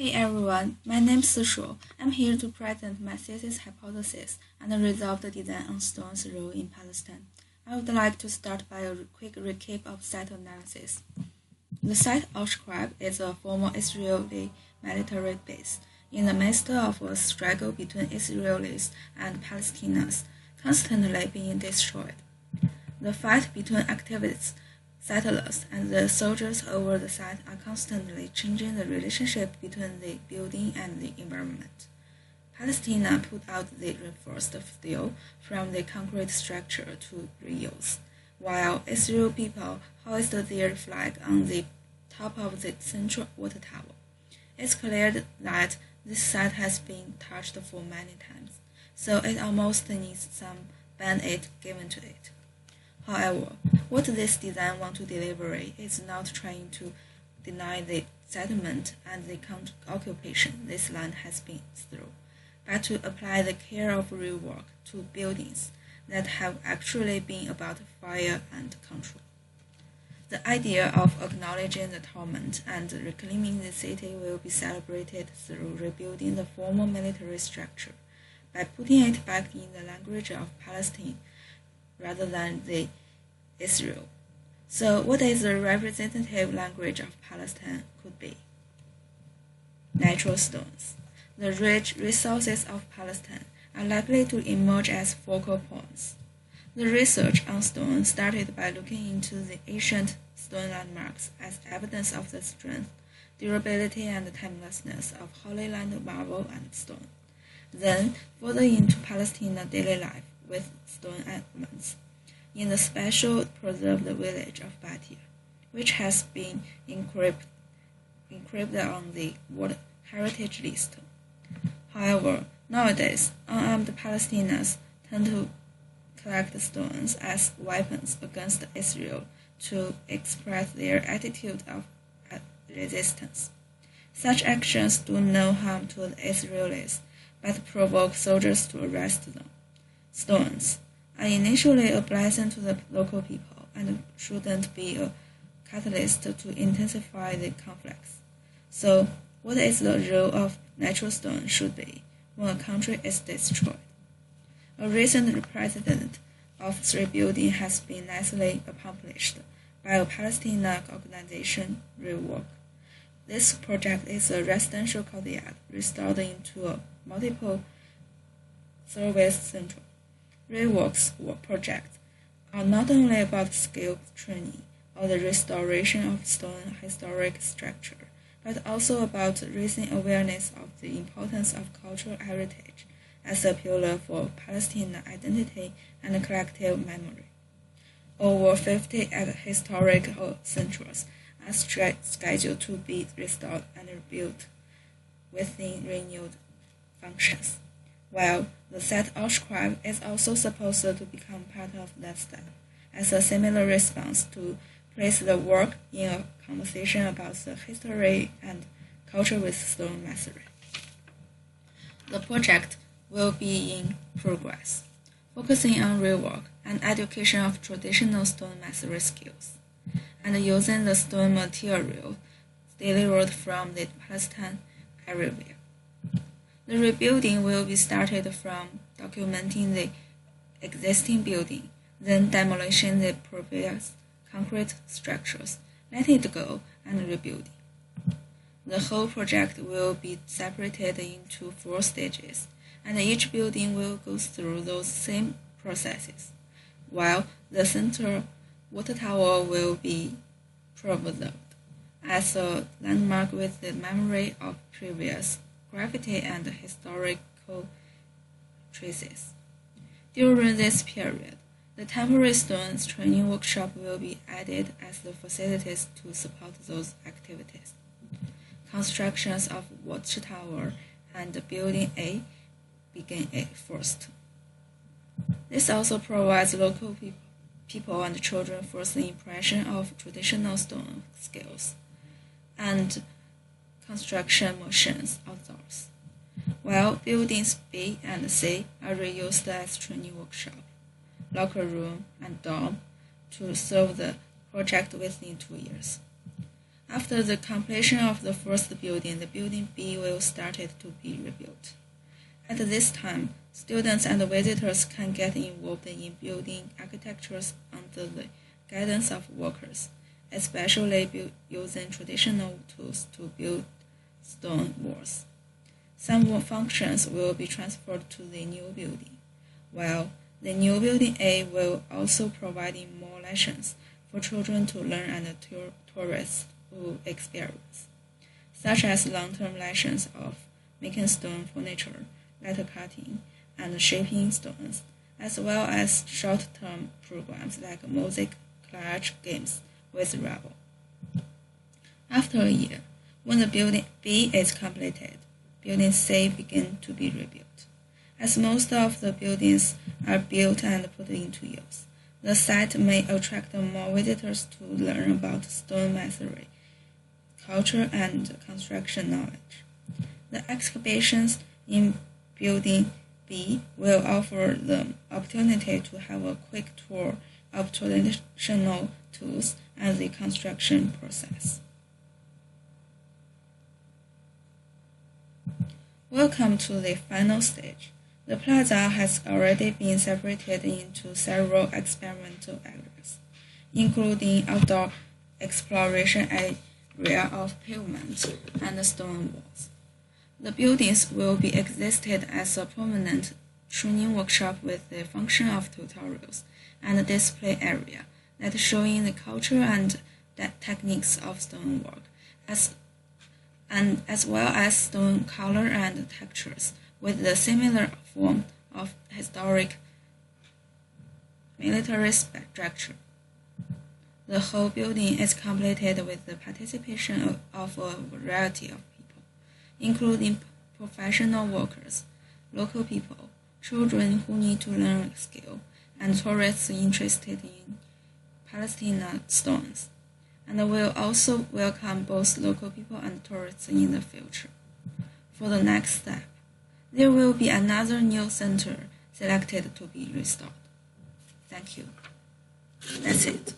Hey everyone, my name is sishuo. I'm here to present my thesis hypothesis and resolve the design on stone's role in Palestine. I would like to start by a quick recap of site analysis. The site Al-Shrab is a former Israeli military base in the midst of a struggle between Israelis and Palestinians, constantly being destroyed. The fight between activists, settlers, and the soldiers over the site are constantly changing the relationship between the building and the environment. Palestine put out the reinforced steel from the concrete structure to reuse, while Israel people hoisted their flag on the top of the central water tower. It's clear that this site has been touched for many times, so it almost needs some band-aid given to it. However, what this design wants to deliver is not trying to deny the settlement and the occupation this land has been through, but to apply the care of rework to buildings that have actually been about fire and control. The idea of acknowledging the torment and reclaiming the city will be celebrated through rebuilding the former military structure by putting it back in the language of Palestine rather than the Israel. So what is the representative language of Palestine could be? Natural stones. The rich resources of Palestine are likely to emerge as focal points. The research on stone started by looking into the ancient stone landmarks as evidence of the strength, durability, and timelessness of Holy Land marble and stone. Then further into Palestinian daily life with stone elements in the special preserved village of Batir, which has been inscribed on the World Heritage List. However, nowadays, unarmed Palestinians tend to collect stones as weapons against Israel to express their attitude of resistance. Such actions do no harm to the Israelis, but provoke soldiers to arrest them. Stones are initially a blessing to the local people and shouldn't be a catalyst to intensify the conflicts. So, what is the role of natural stone should be when a country is destroyed? A recent precedent of rebuilding has been nicely accomplished by a Palestinian organization, rework. This project is a residential courtyard restored into a multiple service center. Reworks projects are not only about skill training or the restoration of stone historic structure, but also about raising awareness of the importance of cultural heritage as a pillar for Palestinian identity and collective memory. Over 50 historical centers are scheduled to be restored and rebuilt within renewed functions, while the site Al-Shrab is also supposed to become part of that step, as a similar response to place the work in a conversation about the history and culture with stone masonry. The project will be in progress, focusing on rework and education of traditional stone masonry skills, and using the stone material delivered from the Palestine area. The rebuilding will be started from documenting the existing building, then demolishing the previous concrete structures, letting it go, and rebuilding. The whole project will be separated into 4 stages, and each building will go through those same processes, while the central water tower will be preserved as a landmark with the memory of previous graffiti and historical traces. During this period, the temporary stones training workshop will be added as the facilities to support those activities. Constructions of watchtower and building A begin at first. This also provides local people and children first impression of traditional stone skills and construction machines outdoors, while buildings B and C are reused as training workshop, locker room, and dorm to serve the project within 2 years. After the completion of the first building, the building B will start to be rebuilt. At this time, students and visitors can get involved in building architectures under the guidance of workers, especially using traditional tools to build stone walls. Some functions will be transferred to the new building, while the new building A will also provide more lessons for children to learn and tourists to experience, such as long-term lessons of making stone furniture, letter cutting, and shaping stones, as well as short-term programs like music collage games with Rebel. After a year, when the building B is completed, building C begins to be rebuilt. As most of the buildings are built and put into use, the site may attract more visitors to learn about stone masonry, culture, and construction knowledge. The exhibitions in Building B will offer the opportunity to have a quick tour of traditional tools and the construction process. Welcome to the final stage. The plaza has already been separated into several experimental areas, including outdoor exploration area of pavement and stone walls. The buildings will be existed as a permanent training workshop with the function of tutorials and a display area that showing the culture and techniques of stonework, as well as stone color and textures with the similar form of historic military structure. The whole building is completed with the participation of a variety of people, including professional workers, local people, children who need to learn a skill, and tourists interested in Palestinian stones, and will also welcome both local people and tourists in the future. For the next step, there will be another new center selected to be restored. Thank you. That's it.